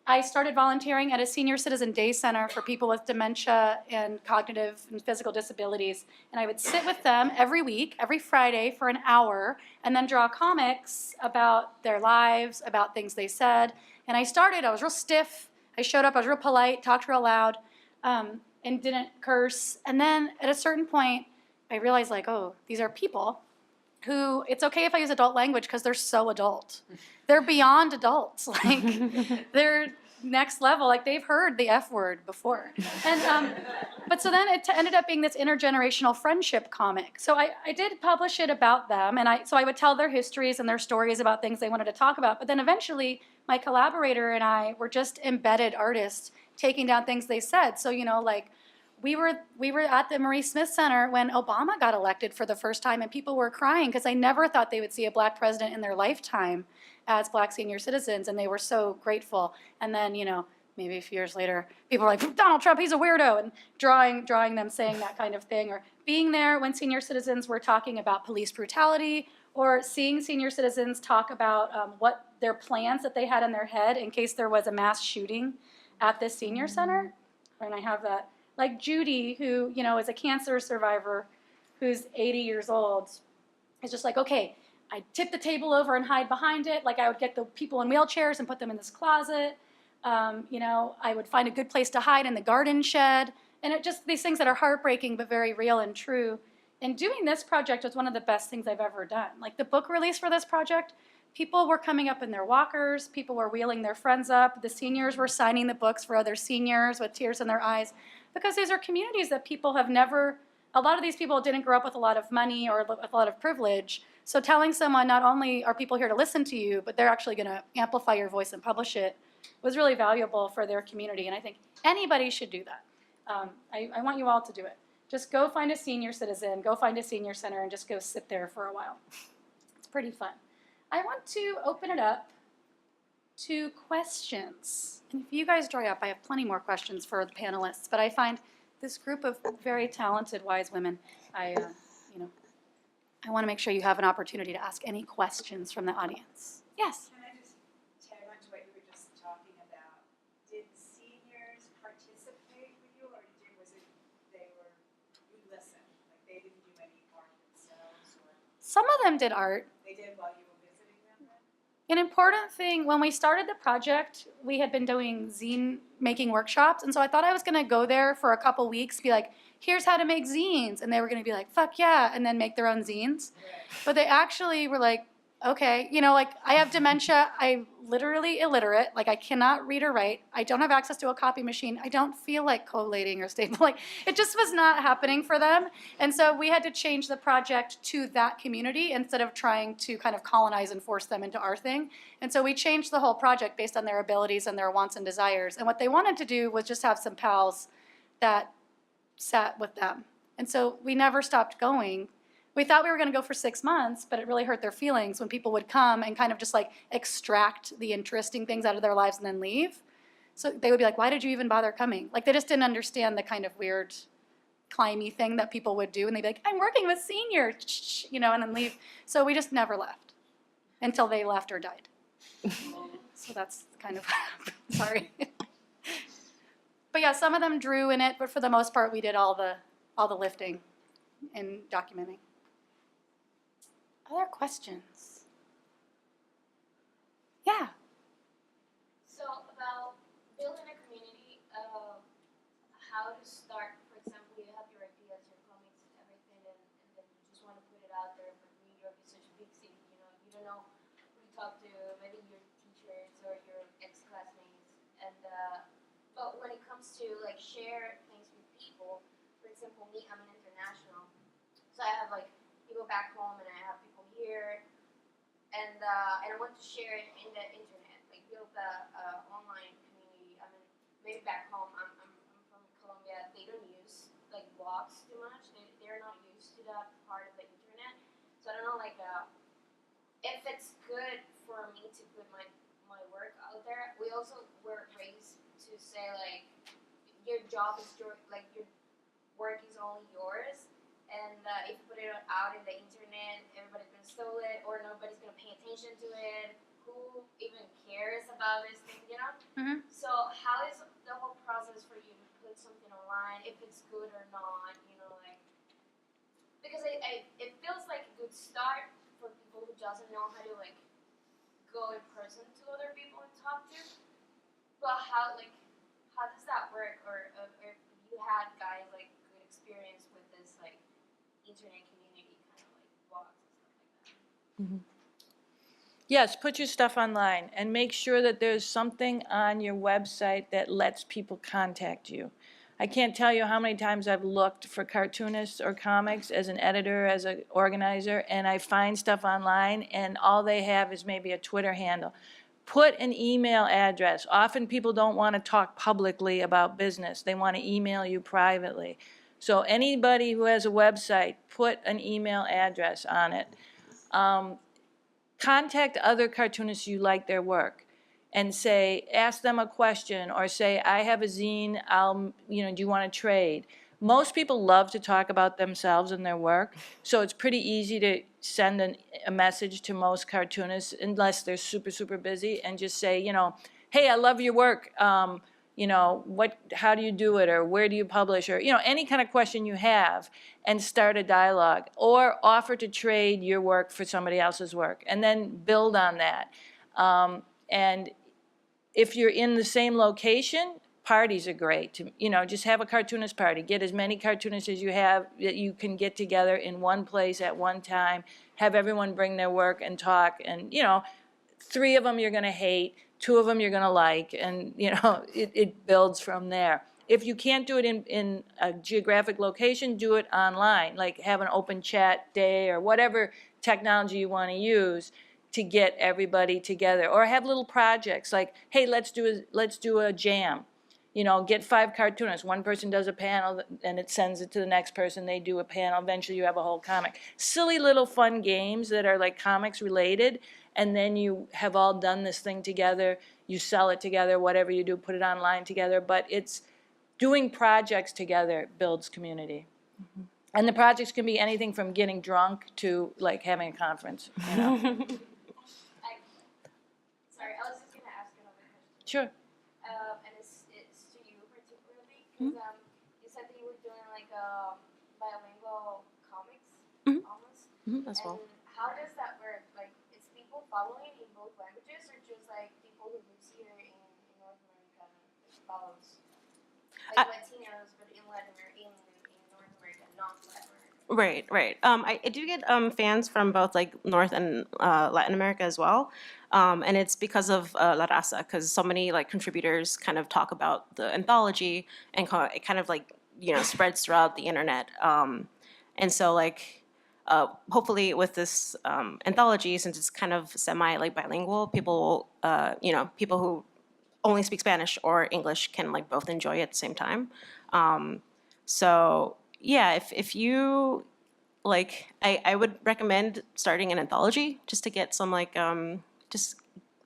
I started volunteering at a senior citizen day center for people with dementia and cognitive and physical disabilities. And I would sit with them every week, every Friday for an hour, and then draw comics about their lives, about things they said. And I was real stiff. I showed up, I was real polite, talked real loud, and didn't curse. And then at a certain point, I realized like, oh, these are people who, it's okay if I use adult language because they're so adult. They're beyond adults. Like, they're next level. Like, they've heard the F word before. And, but so then it ended up being this intergenerational friendship comic. So I did publish it about them, and so I would tell their histories and their stories about things they wanted to talk about. But then eventually, my collaborator and I were just embedded artists taking down things they said. So, like, we were at the Marie Smith Center when Obama got elected for the first time, and people were crying because they never thought they would see a black president in their lifetime as black senior citizens, and they were so grateful. And then, maybe a few years later, people were like, Donald Trump, he's a weirdo, and drawing them saying that kind of thing, or being there when senior citizens were talking about police brutality, or seeing senior citizens talk about what their plans that they had in their head in case there was a mass shooting at this senior center. And I have that. Like Judy, who, is a cancer survivor who's 80 years old, is just like, okay, I'd tip the table over and hide behind it. Like, I would get the people in wheelchairs and put them in this closet. I would find a good place to hide in the garden shed. And it just, these things that are heartbreaking but very real and true. And doing this project was one of the best things I've ever done. Like, the book release for this project, people were coming up in their walkers. People were wheeling their friends up. The seniors were signing the books for other seniors with tears in their eyes. Because these are communities that people have never, a lot of these people didn't grow up with a lot of money or with a lot of privilege. So telling someone not only are people here to listen to you, but they're actually going to amplify your voice and publish it was really valuable for their community. And I think anybody should do that. I want you all to do it. Just go find a senior citizen, go find a senior center, and just go sit there for a while. It's pretty fun. I want to open it up to questions. And if you guys dry up, I have plenty more questions for the panelists, but I find this group of very talented, wise women, I want to make sure you have an opportunity to ask any questions from the audience. Yes? Can I just tag on to what you were just talking about? Did seniors participate with you, or was it you listened? Like, they didn't do any art themselves? Or Some of them did art. they did while you were visiting them then? An important thing, when we started the project, we had been doing zine making workshops, and so I thought I was gonna go there for a couple weeks, be like, here's how to make zines, and they were gonna be like, fuck yeah, and then make their own zines. But they actually were like, okay, you know, like, I have dementia, I'm literally illiterate, like, I cannot read or write, I don't have access to a copy machine, I don't feel like collating or stapling, like, it just was not happening for them, and so we had to change the project to that community instead of trying to kind of colonize and force them into our thing, and so we changed the whole project based on their abilities and their wants and desires, and what they wanted to do was just have some pals that sat with them, and so we never stopped going. We thought we were going to go for 6 months, but it really hurt their feelings when people would come and kind of just like extract the interesting things out of their lives and then leave. So they would be like, why did you even bother coming? Like they just didn't understand the kind of weird climby thing that people would do. And they'd be like, I'm working with seniors, you know, and then leave. So we just never left until they left or died. So that's kind of, sorry. But yeah, some of them drew in it, but for the most part, we did all the lifting and documenting. Other questions? Yeah. So about building a community, how to start, for example, you have your ideas, your comics, everything, and then you just want to put it out there, but New York is such a big city, you know, you don't know who to talk to, maybe your teachers or your ex-classmates, and but when it comes to like share things with people, for example, me, I'm an international, so I have like people back home and I have people here, and I want to share it in the internet, like build a online community. I mean, maybe back home, I'm from Colombia. They don't use like blogs too much. They're not used to that part of the internet. So I don't know like if it's good for me to put my work out there. We also were raised to say like your job is your work is only yours. And if you put it out in the internet, everybody's gonna steal it, or nobody's gonna pay attention to it. Who even cares about this thing, you know? Mm-hmm. So how is the whole process for you to put something online, if it's good or not, you know, like, because it feels like a good start for people who doesn't know how to like go in person to other people and talk to. But how does that work, or if you had guys like good experience with this like internet community kind of like blogs and stuff like that. Yes, put your stuff online and make sure that there's something on your website that lets people contact you. I can't tell you how many times I've looked for cartoonists or comics as an editor, as an organizer, and I find stuff online and all they have is maybe a Twitter handle. Put an email address. Often people don't want to talk publicly about business. They want to email you privately. So anybody who has a website, put an email address on it. Contact other cartoonists you like their work and say, ask them a question, or say, I have a zine, do you want to trade? Most people love to talk about themselves and their work, so it's pretty easy to send a message to most cartoonists, unless they're super, super busy, and just say, hey, I love your work. How do you do it, or where do you publish, or any kind of question you have, and start a dialogue, or offer to trade your work for somebody else's work, and then build on that. And if you're in the same location, parties are great. Just have a cartoonist party. Get as many cartoonists as you have that you can get together in one place at one time. Have everyone bring their work and talk, and 3 of them you're going to hate, 2 of them you're going to like, and it builds from there. If you can't do it in a geographic location, do it online, like have an open chat day or whatever technology you want to use to get everybody together, or have little projects like, hey, let's do a jam. Get 5 cartoonists. One person does a panel, and it sends it to the next person. They do a panel. Eventually, you have a whole comic. Silly little fun games that are like comics related, and then you have all done this thing together. You sell it together. Whatever you do, put it online together. But it's doing projects together builds community. Mm-hmm. And the projects can be anything from getting drunk to like having a conference. Sorry, I was just going to ask another question. Sure. And it's to you particularly, because you said that you were doing like bilingual comics, almost. As well. And how does that work? Like, is people following in both languages, or just like people who lives here in North America follows? Like Latinos, but in Latin America, in North America, not Latin America. Right. I do get fans from both like North and Latin America as well, and it's because of La Raza, because so many like contributors kind of talk about the anthology, and it kind of like spreads throughout the internet, and so like hopefully with this anthology, since it's kind of semi like bilingual, people will people who only speak Spanish or English can like both enjoy it at the same time. So yeah, if you like, I would recommend starting an anthology just to get some like just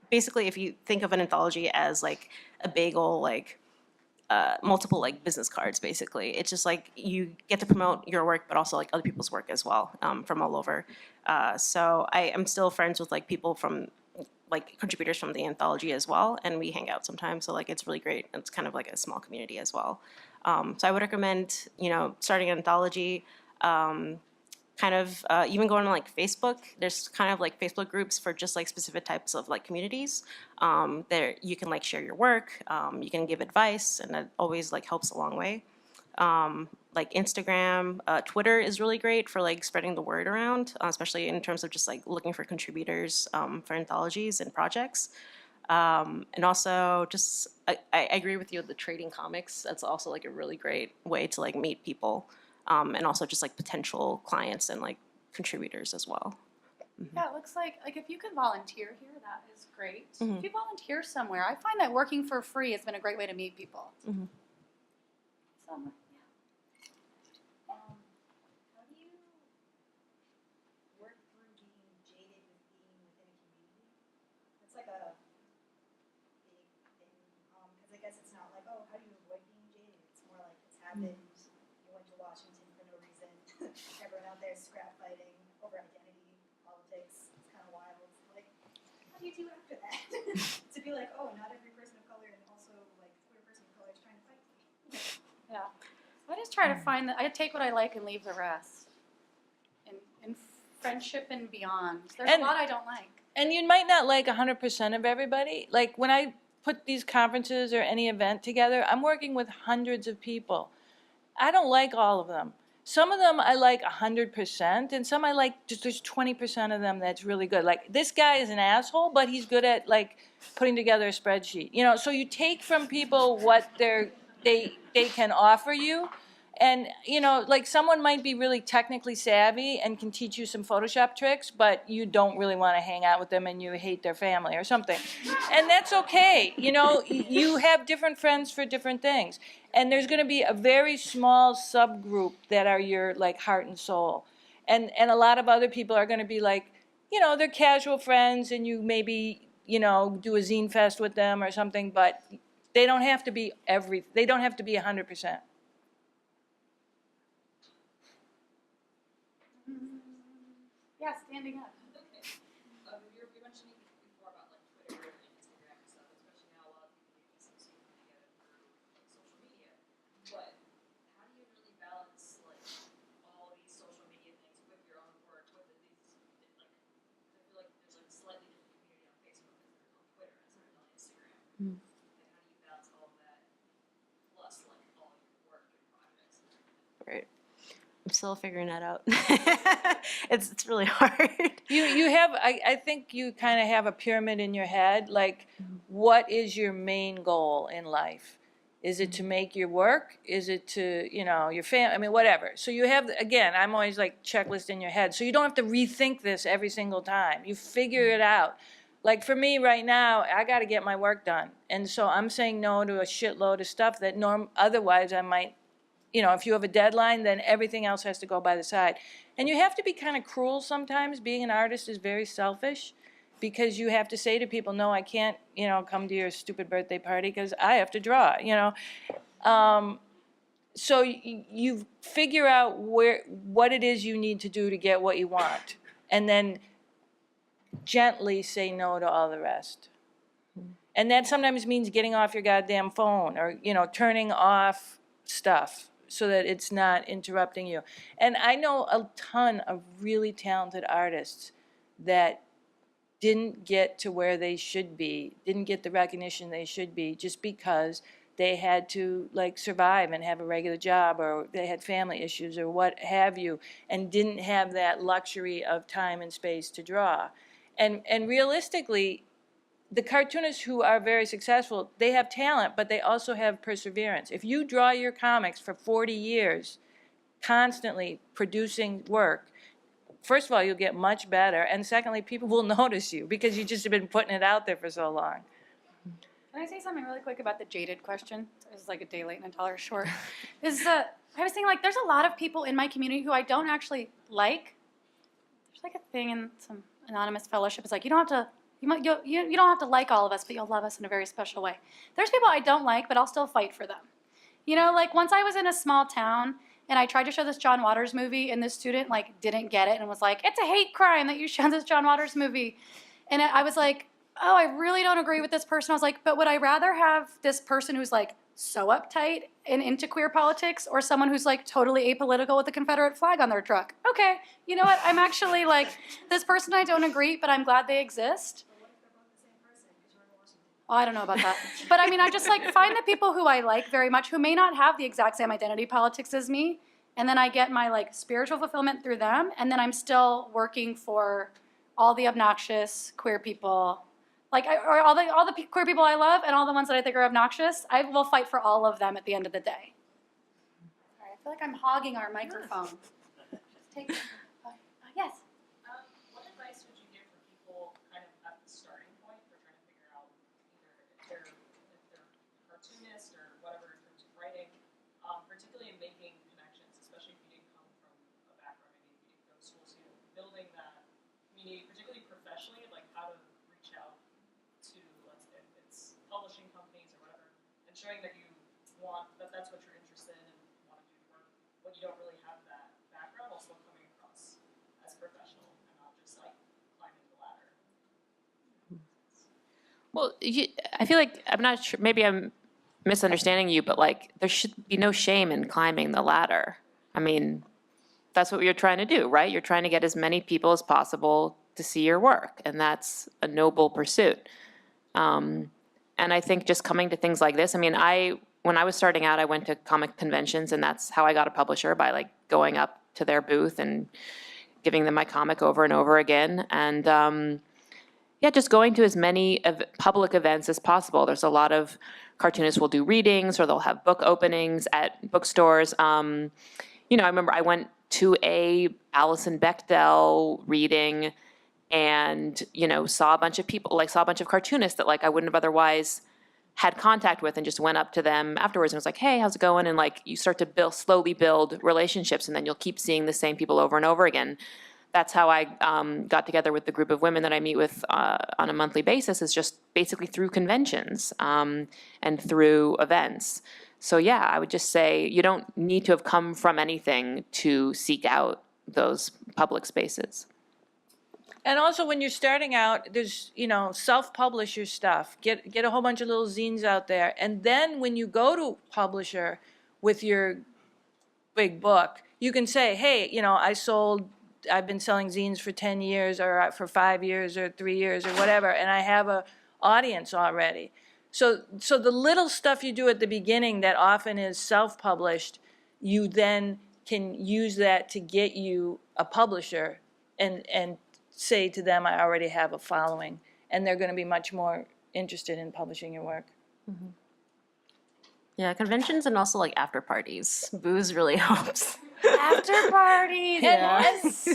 basically if you think of an anthology as like a bagel like multiple like business cards basically. It's just like you get to promote your work but also like other people's work as well from all over. So I am still friends with like people from like contributors from the anthology as well, and we hang out sometimes. So like it's really great. It's kind of like a small community as well. So I would recommend starting an anthology. Kind of even going on like Facebook. There's kind of like Facebook groups for just like specific types of like communities. There you can like share your work. You can give advice, and that always like helps a long way. Like Instagram, Twitter is really great for like spreading the word around, especially in terms of just like looking for contributors for anthologies and projects. And also just, I agree with you with the trading comics. That's also like a really great way to like meet people, and also just like potential clients and like contributors as well. Yeah, it looks like if you can volunteer here, that is great. Mhm. If you volunteer somewhere, I find that working for free has been a great way to meet people. Mhm. So, yeah. How do you work through being jaded with being within a community? It's like a big thing, because I guess it's not like, oh, how do you avoid being jaded? It's more like it's happened. You went to Washington for no reason. Everyone out there is scrap fighting over identity, politics. It's kind of wild. Like, how do you do after that? To be like, oh, not every person of color and also like queer person of color is trying to fight me. Yeah. I just try to find I take what I like and leave the rest. In friendship and beyond. There's And- a lot I don't like. And you might not like 100% of everybody. Like when I put these conferences or any event together, I'm working with hundreds of people. I don't like all of them. Some of them I like 100%, and some I like just there's 20% of them that's really good. Like this guy is an asshole, but he's good at like putting together a spreadsheet. So you take from people what they can offer you. And, like someone might be really technically savvy and can teach you some Photoshop tricks, but you don't really want to hang out with them and you hate their family or something. And that's okay. You have different friends for different things. And there's going to be a very small subgroup that are your like heart and soul. And a lot of other people are going to be like, they're casual friends and you maybe, do a zine fest with them or something, but they don't have to be they don't have to be 100%. Yeah, standing up. Okay. You were mentioning before about like Twitter and Instagram and stuff, especially now a lot of people seem to come together through like, social media. But how do you really balance like all of these social media things with your own work, with these like I feel like there's like a slightly different community on Facebook than there is on Twitter and certainly on Instagram. Mm. Like how do you balance all of that plus like all your work and projects and everything? Right. I'm still figuring that out. It's really hard. You have, I think you kind of have a pyramid in your head, like what is your main goal in life? Is it to make your work? Is it to, your family? I mean, whatever. So you have, again, I'm always like checklist in your head. So you don't have to rethink this every single time. You figure it out. Like for me right now, I got to get my work done. And so I'm saying no to a shitload of stuff that otherwise I might, if you have a deadline, then everything else has to go by the side. And you have to be kind of cruel sometimes. Being an artist is very selfish because you have to say to people, no, I can't, come to your stupid birthday party because I have to draw, So you figure out what it is you need to do to get what you want. And then gently say no to all the rest. And that sometimes means getting off your goddamn phone or, turning off stuff so that it's not interrupting you. And I know a ton of really talented artists that didn't get to where they should be, didn't get the recognition they should be, just because they had to like survive and have a regular job, or they had family issues or what have you, and didn't have that luxury of time and space to draw. And realistically, the cartoonists who are very successful, they have talent, but they also have perseverance. If you draw your comics for 40 years, constantly producing work, first of all, you'll get much better, and secondly, people will notice you because you just have been putting it out there for so long. Can I say something really quick about the jaded question? It's like a day late and $1 short. I was thinking, like, there's a lot of people in my community who I don't actually like. There's like a thing in some anonymous fellowship. It's like, you don't have to like all of us, but you'll love us in a very special way. There's people I don't like, but I'll still fight for them. You know, like once I was in a small town and I tried to show this John Waters movie, and this student like didn't get it and was like, "It's a hate crime that you show this John Waters movie." And I was like, "Oh, I really don't agree with this person." I was like, "But would I rather have this person who's like so uptight and into queer politics, or someone who's like totally apolitical with a Confederate flag on their truck?" Okay, you know what? I'm actually like, this person I don't agree, but I'm glad they exist. Oh, I don't know about that. But I mean, I just like find the people who I like very much, who may not have the exact same identity politics as me, and then I get my like spiritual fulfillment through them, and then I'm still working for all the obnoxious queer people, like or all the queer people I love, and all the ones that I think are obnoxious. I will fight for all of them at the end of the day. All right, I feel like I'm hogging our microphone. Just take. Yes. What advice would you give for people kind of at the starting point for trying to figure out either if they're cartoonist or whatever in terms of writing, particularly in making connections, especially if you didn't come from a background, maybe if you didn't go to school, so building that community, particularly professionally, like how to reach out to, if it's publishing companies or whatever, and showing that you want, that's what you're interested in and want to do the work, but you don't really have that background, also coming across as professional and not just like climbing the ladder. Well, I feel like, I'm not sure, maybe I'm misunderstanding you, but like, there should be no shame in climbing the ladder. I mean, that's what you're trying to do, right? You're trying to get as many people as possible to see your work, and that's a noble pursuit. And I think just coming to things like this, I mean, when I was starting out, I went to comic conventions, and that's how I got a publisher, by like going up to their booth and giving them my comic over and over again. And yeah, just going to as many public events as possible. There's a lot of cartoonists will do readings, or they'll have book openings at bookstores. You know, I remember I went to a Alison Bechdel reading, and you know, saw a bunch of people, like saw a bunch of cartoonists that like I wouldn't have otherwise had contact with, and just went up to them afterwards and was like, "Hey, how's it going?" And like you start to slowly build relationships, and then you'll keep seeing the same people over and over again. That's how I got together with the group of women that I meet with on a monthly basis, is just basically through conventions and through events. So yeah, I would just say you don't need to have come from anything to seek out those public spaces. And also, when you're starting out, there's, you know, self-publish your stuff. Get a whole bunch of little zines out there. And then when you go to publisher with your big book, you can say, "Hey, you know, I've been selling zines for 10 years or for 5 years or 3 years or whatever, and I have a audience already." So the little stuff you do at the beginning that often is self-published, you then can use that to get you a publisher and say to them, "I already have a following," and they're going to be much more interested in publishing your work. Mm-hmm. Yeah, conventions and also like after parties. Booze really helps. After parties. Yes.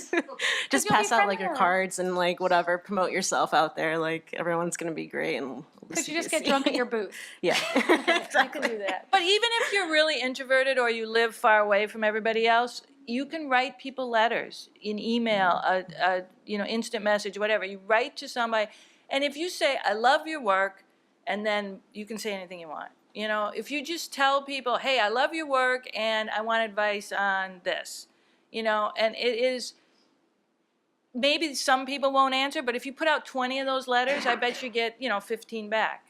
Just you'll pass be out like your friendlier. cards and like whatever, promote yourself out there. Like everyone's gonna be great, and Could you just get drunk at your booth? Yeah. Exactly. You can do that. But even if you're really introverted or you live far away from everybody else, you can write people letters, an email, a instant message, whatever. You write to somebody, and if you say, "I love your work," and then you can say anything you want. You know, if you just tell people, "Hey, I love your work and I want advice on this," you know, and it is, maybe some people won't answer, but if you put out 20 of those letters, I bet you get, 15 back.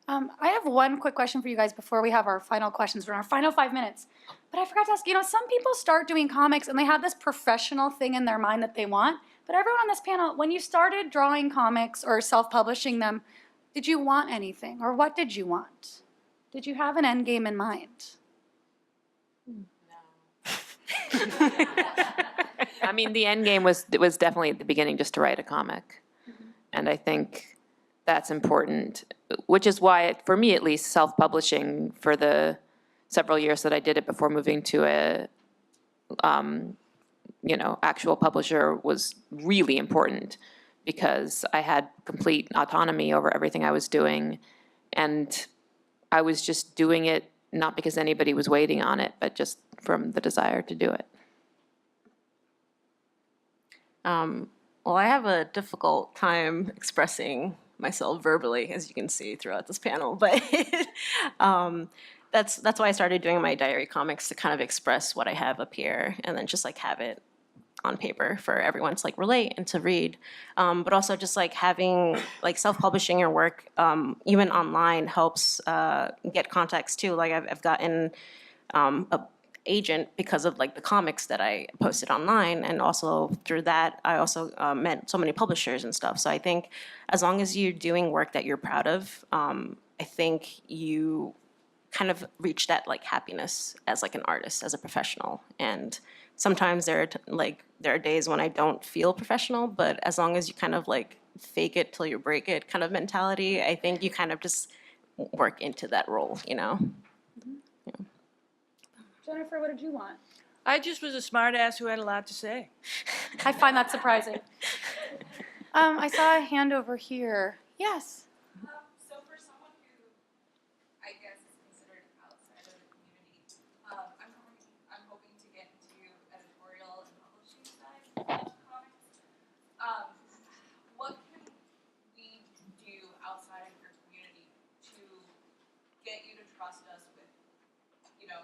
I have one quick question for you guys before we have our final questions. We're in our final 5 minutes. But I forgot to ask, some people start doing comics and they have this professional thing in their mind that they want, But everyone on this panel, when you started drawing comics or self-publishing them, did you want anything, or what did you want? Did you have an end game in mind? I mean, the end game was definitely at the beginning just to write a comic. And I think that's important, which is why, for me at least, self-publishing for the several years that I did it before moving to a actual publisher was really important, because I had complete autonomy over everything I was doing, and I was just doing it not because anybody was waiting on it, but just from the desire to do it. Well, I have a difficult time expressing myself verbally, as you can see throughout this panel, but that's why I started doing my diary comics, to kind of express what I have up here and then just like have it on paper for everyone to like relate and to read. But also just like having like self-publishing your work, even online, helps get context too. Like I've gotten a agent because of like the comics that I posted online, and also through that I also met so many publishers and stuff. So I think as long as you're doing work that you're proud of, I think you kind of reach that like happiness as like an artist, as a professional. And sometimes there are days when I don't feel professional, but as long as you kind of like fake it till you break it kind of mentality, I think you kind of just work into that role, you know? Jennifer, what did you want? I just was a smart ass who had a lot to say. I find that surprising. I saw a hand over here. Yes. So for someone who I guess is considered outside of the community, I'm hoping to get into editorial and publishing side of comics. What can we do outside of your community to get you to trust us with,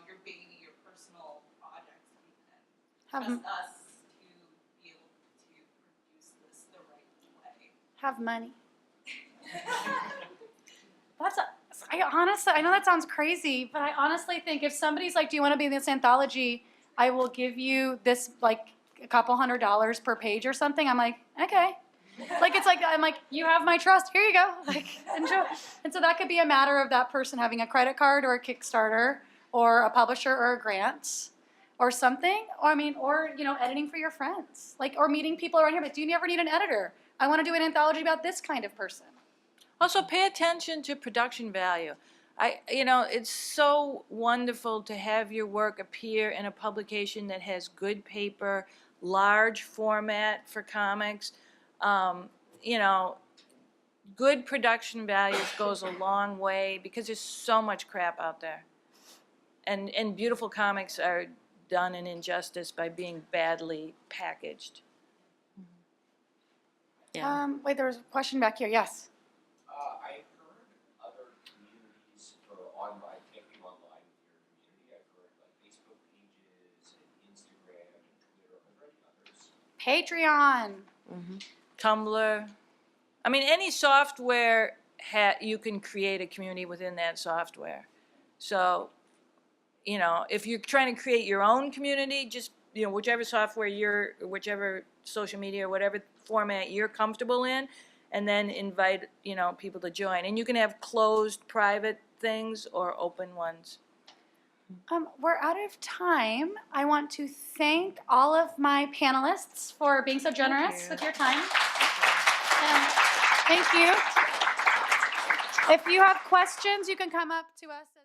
your baby, your personal projects, even, trust us to be able to produce this the right way? Have money. I know that sounds crazy, but I honestly think if somebody's like, do you want to be in this anthology? I will give you this, like, a couple $100 per page or something. I'm like, okay. Like, it's like, I'm like, you have my trust. Here you go. Like, enjoy. And so that could be a matter of that person having a credit card or a Kickstarter or a publisher or a grant or something. Or editing for your friends. Like, or meeting people around here. But do you ever need an editor? I want to do an anthology about this kind of person. Also, pay attention to production value. It's so wonderful to have your work appear in a publication that has good paper, large format for comics. Good production values goes a long way, because there's so much crap out there. And beautiful comics are done an injustice by being badly packaged. Yeah. Wait, there was a question back here. Yes. I heard other communities for online, camping online with your community. I've heard like Facebook pages and Instagram and Twitter. Are there any others? Patreon. Tumblr. Any software, you can create a community within that software. So, if you're trying to create your own community, just, whichever software whichever social media or whatever format you're comfortable in, and then invite, people to join. And you can have closed private things or open ones. We're out of time. I want to thank all of my panelists for being so generous with your time. Thank you. If you have questions, you can come up to us.